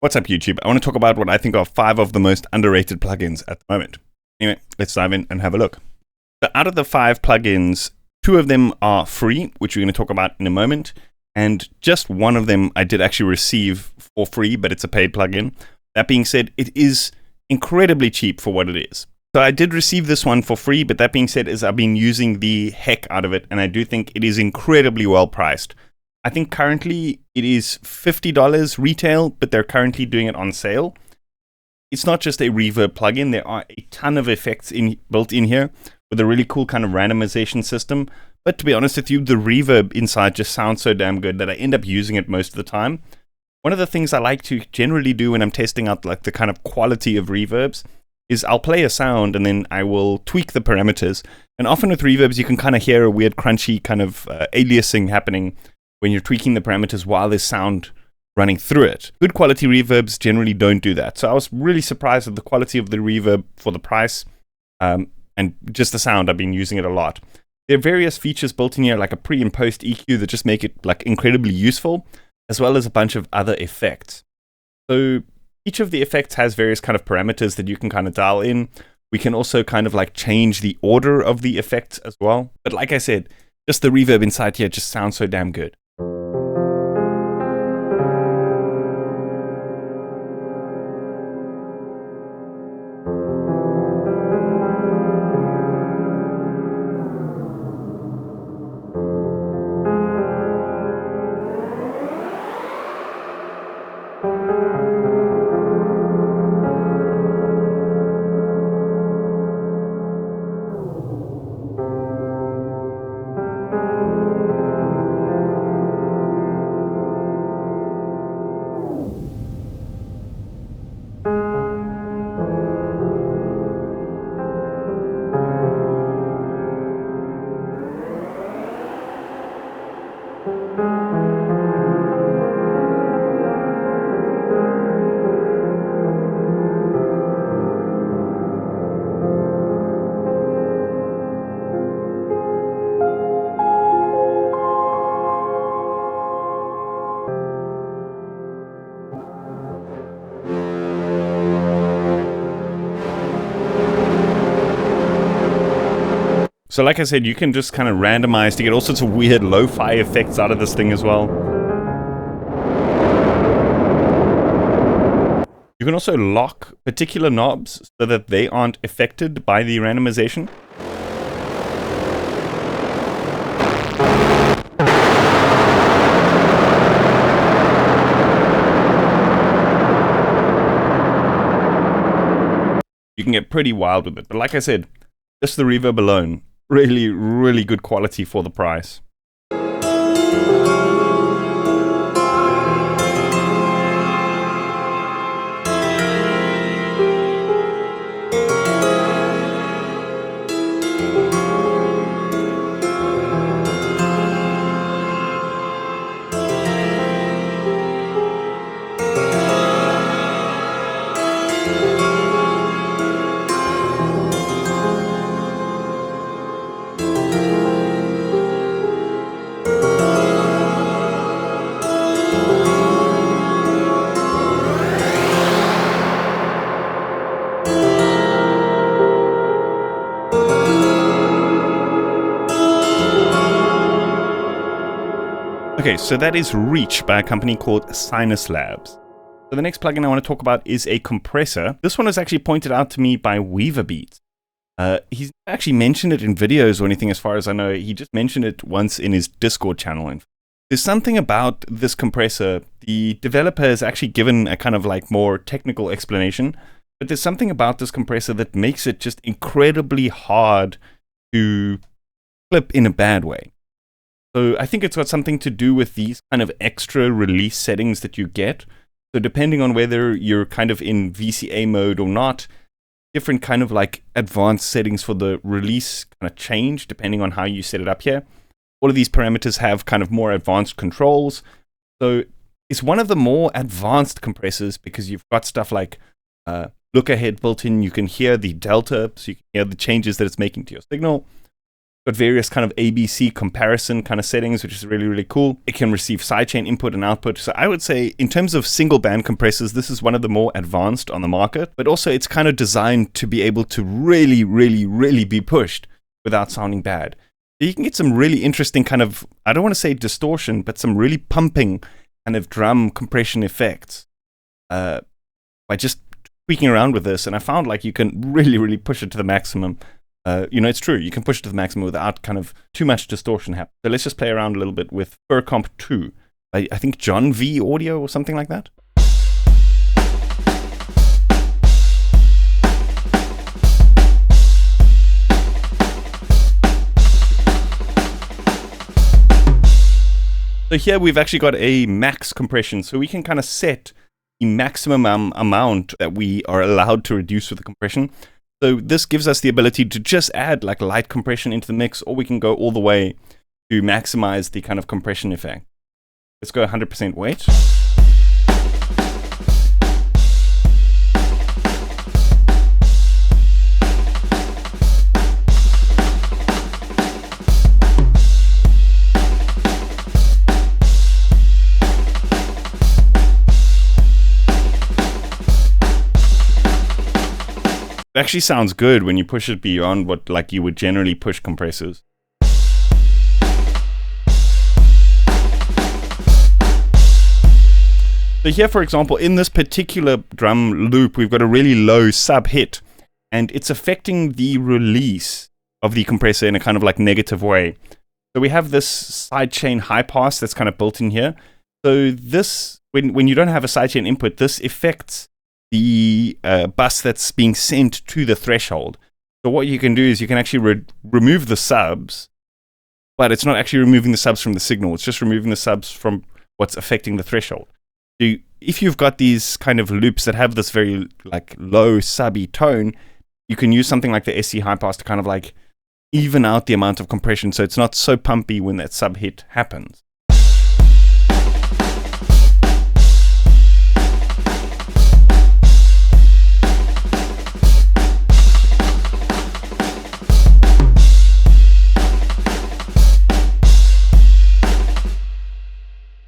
What's up, YouTube? I want to talk about what I think are 5 of the most underrated plugins at the moment. Anyway, let's dive in and have a look. So out of the 5 plugins, 2 of them are free, which we're going to talk about in a moment, and just one of them I did actually receive for free, but it's a paid plugin. That being said, it is incredibly cheap for what it is. So I did receive this one for free, but that being said, I've been using the heck out of it, and I do think it is incredibly well priced. I think currently it is $50 retail, but they're currently doing it on sale. It's not just a reverb plugin. There are a ton of effects built in here with a really cool kind of randomization system. But to be honest with you, the reverb inside just sounds so damn good that I end up using it most of the time. One of the things I like to generally do when I'm testing out like the kind of quality of reverbs is I'll play a sound and then I will tweak the parameters. And often with reverbs, you can kind of hear a weird crunchy kind of aliasing happening when you're tweaking the parameters while there's sound running through it. Good quality reverbs generally don't do that. So I was really surprised at the quality of the reverb for the price and just the sound. I've been using it a lot. There are various features built in here, like a pre and post EQ, that just make it like incredibly useful, as well as a bunch of other effects. So each of the effects has various kind of parameters that you can kind of dial in. We can also kind of like change the order of the effects as well. But like I said, just the reverb inside here just sounds so damn good. So like I said, you can just kind of randomize to get all sorts of weird lo-fi effects out of this thing as well. You can also lock particular knobs so that they aren't affected by the randomization. You can get pretty wild with it, but like I said, just the reverb alone, really, really good quality for the price. Okay, so that is Reach by a company called Sinus Labs. So the next plugin I want to talk about is a compressor. This one was actually pointed out to me by Weaverbeat. He's actually mentioned it in videos or anything as far as I know. He just mentioned it once in his Discord channel. And there's something about this compressor. The developer has actually given a kind of like more technical explanation, but there's something about this compressor that makes it just incredibly hard to clip in a bad way. So I think it's got something to do with these kind of extra release settings that you get. So depending on whether you're kind of in VCA mode or not, different kind of like advanced settings for the release kind of change depending on how you set it up here. All of these parameters have kind of more advanced controls. So it's one of the more advanced compressors because you've got stuff like look ahead built in. You can hear the delta, so you can hear the changes that it's making to your signal. Got various kind of ABC comparison kind of settings, which is really, really cool. It can receive sidechain input and output. So I would say in terms of single band compressors, this is one of the more advanced on the market, but also it's kind of designed to be able to really, really, really be pushed without sounding bad. So you can get some really interesting kind of, I don't want to say distortion, but some really pumping kind of drum compression effects by just tweaking around with this. And I found like you can really, really push it to the maximum. It's true. You can push it to the maximum without kind of too much distortion happening. So let's just play around a little bit with Furcomp 2. I think John V Audio or something like that. So here we've actually got a max compression. So we can kind of set the maximum amount that we are allowed to reduce with the compression. So this gives us the ability to just add like light compression into the mix, or we can go all the way to maximize the kind of compression effect. Let's go 100% weight. It actually sounds good when you push it beyond what like you would generally push compressors. So here, for example, in this particular drum loop, we've got a really low sub hit, and it's affecting the release of the compressor in a kind of like negative way. So we have this sidechain high pass that's kind of built in here. So this, when you don't have a sidechain input, this affects the bus that's being sent to the threshold. So what you can do is you can actually remove the subs, but it's not actually removing the subs from the signal. It's just removing the subs from what's affecting the threshold. So if you've got these kind of loops that have this very like low subby tone, you can use something like the SC high pass to kind of like even out the amount of compression so it's not so pumpy when that sub hit happens.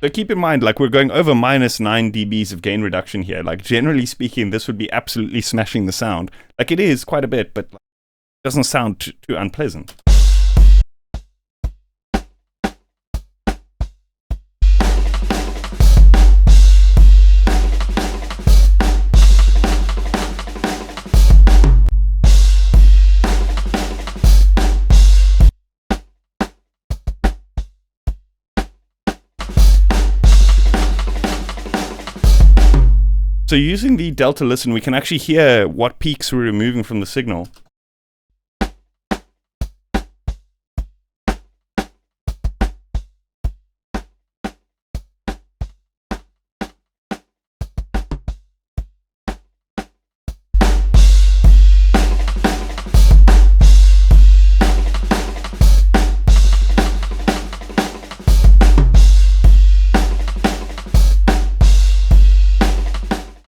So keep in mind, like we're going over minus 9 dBs of gain reduction here. Like generally speaking, this would be absolutely smashing the sound. Like it is quite a bit, but it doesn't sound too unpleasant. So using the delta listen, we can actually hear what peaks we're removing from the signal.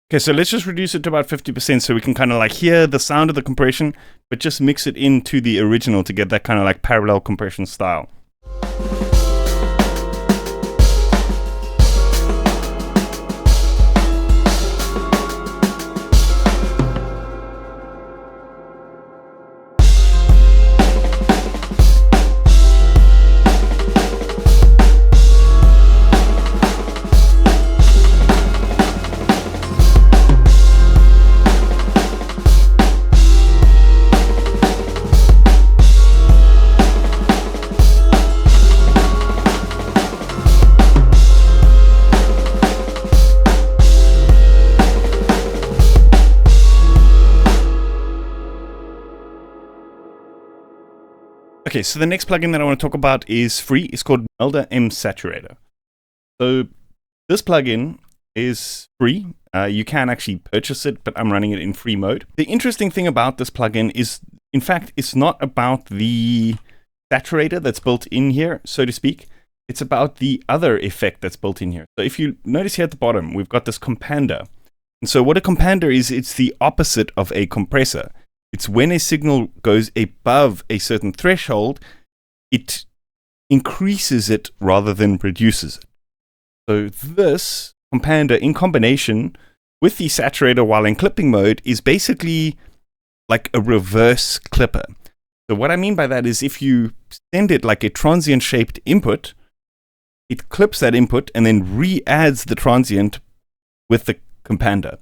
Okay, so let's just reduce it to about 50% so we can kind of like hear the sound of the compression, but just mix it into the original to get that kind of like parallel compression style. Okay, so the next plugin that I want to talk about is free. It's called Melda M Saturator. So this plugin is free. You can actually purchase it, but I'm running it in free mode. The interesting thing about this plugin is, in fact, it's not about the saturator that's built in here, so to speak. It's about the other effect that's built in here. So if you notice here at the bottom, we've got this compander. And so what a compander is, it's the opposite of a compressor. It's when a signal goes above a certain threshold, it increases it rather than reduces it. So this compander in combination with the saturator while in clipping mode is basically like a reverse clipper. So what I mean by that is if you send it like a transient shaped input, it clips that input and then re-adds the transient with the compander.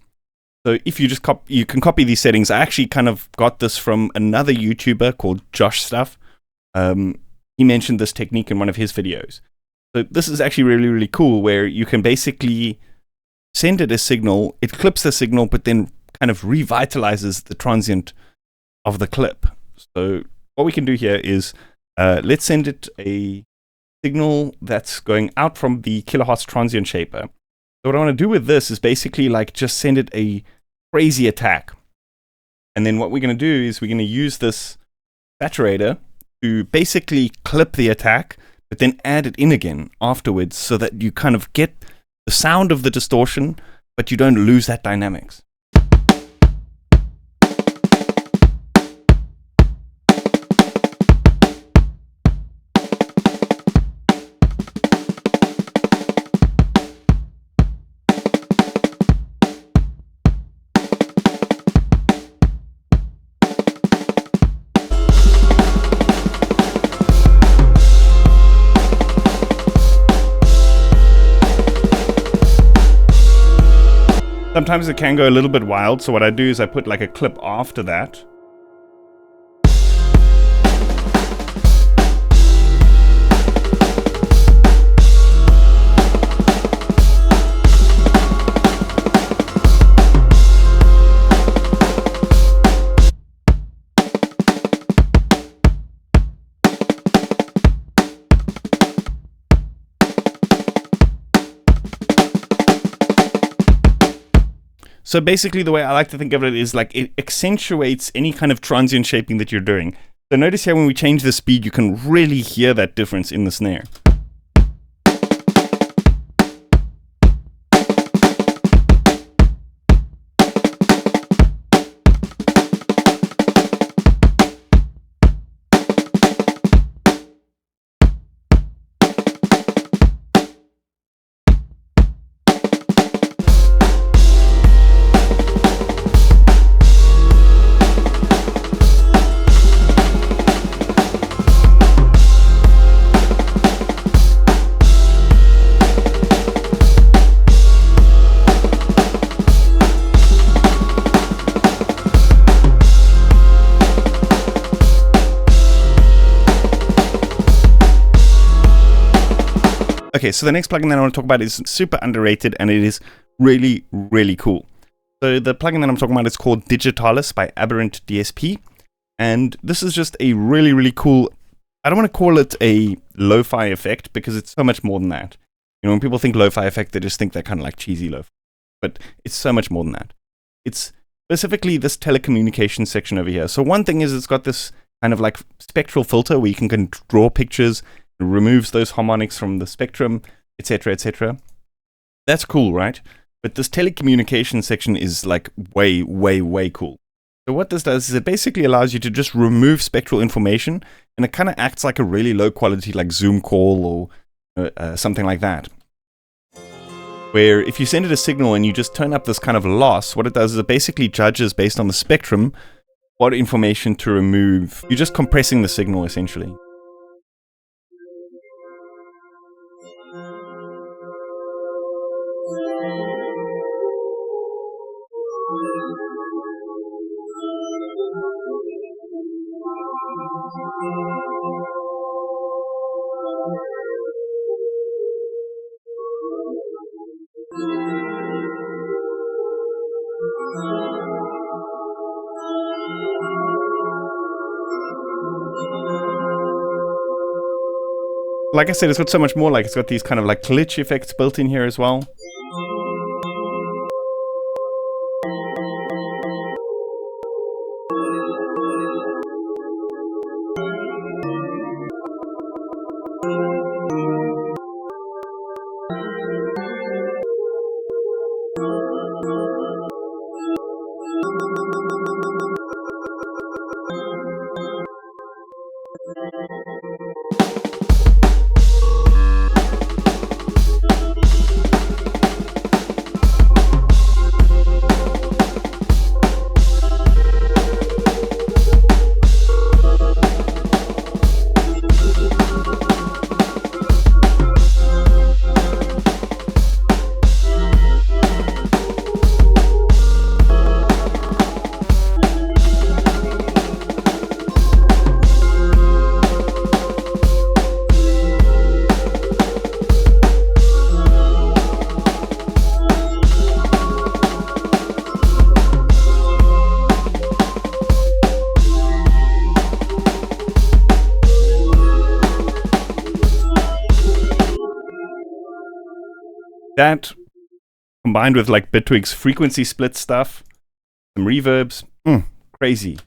So if you just you can copy these settings. I actually kind of got this from another YouTuber called Josh Stuff. He mentioned this technique in one of his videos. So this is actually really, really cool, where you can basically send it a signal, it clips the signal, but then kind of revitalizes the transient of the clip. So what we can do here is, let's send it a signal that's going out from the kilohertz transient shaper. So what I want to do with this is basically like just send it a crazy attack. And then what we're going to do is we're going to use this saturator to basically clip the attack, but then add it in again afterwards so that you kind of get the sound of the distortion, but you don't lose that dynamics. Sometimes it can go a little bit wild, so what I do is I put like a clip after that. So basically the way I like to think of it is like it accentuates any kind of transient shaping that you're doing. So notice here when we change the speed, you can really hear that difference in the snare. Okay, so the next plugin that I want to talk about is super underrated, and it is really, really cool. So the plugin that I'm talking about is called Digitalis by Aberrant DSP, and this is just a really, really cool, I don't want to call it a lo-fi effect, because it's so much more than that. You know, when people think lo-fi effect, they just think they're kind of like cheesy lo-fi, but it's so much more than that. It's specifically this telecommunications section over here. So one thing is it's got this kind of like spectral filter where you can draw pictures, removes those harmonics from the spectrum, etc., etc. That's cool, right? But this telecommunication section is like way, way, way cool. So what this does is it basically allows you to just remove spectral information, and it kind of acts like a really low quality like Zoom call or something like that. Where if you send it a signal and you just turn up this kind of loss, what it does is it basically judges based on the spectrum what information to remove. You're just compressing the signal essentially. Like I said, it's got so much more, like it's got these kind of like glitch effects built in here as well. That, combined with like Bitwig's frequency split stuff, some reverbs, crazy.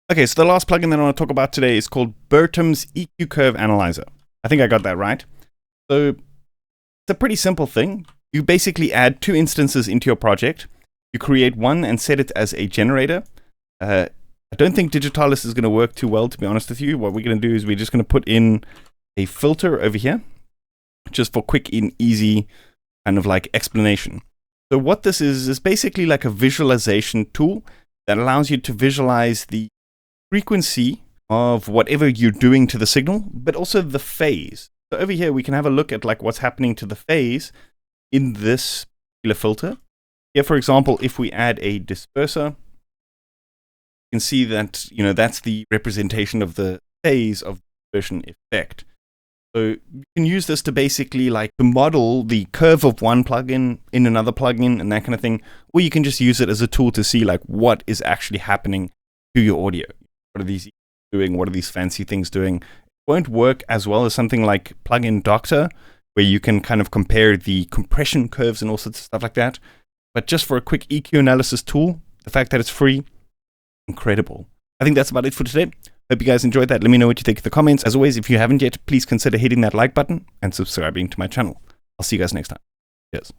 Okay, so the last plugin that I want to talk about today is called Bertom's EQ Curve Analyzer. I think I got that right. So it's a pretty simple thing. You basically add 2 instances into your project. You create one and set it as a generator. I don't think Digitalis is going to work too well, to be honest with you. What we're going to do is we're just going to put in a filter over here, just for quick and easy kind of like explanation. So what this is basically like a visualization tool that allows you to visualize the frequency of whatever you're doing to the signal, but also the phase. So over here, we can have a look at like what's happening to the phase in this particular filter. Here, for example, if we add a disperser, you can see that, that's the representation of the phase of the dispersion effect. So you can use this to basically like to model the curve of one plugin in another plugin and that kind of thing, or you can just use it as a tool to see like what is actually happening to your audio. What are these doing? What are these fancy things doing? It won't work as well as something like Plugin Doctor, where you can kind of compare the compression curves and all sorts of stuff like that. But just for a quick EQ analysis tool, the fact that it's free, incredible. I think that's about it for today. Hope you guys enjoyed that. Let me know what you think in the comments. As always, if you haven't yet, please consider hitting that like button and subscribing to my channel. I'll see you guys next time. Cheers.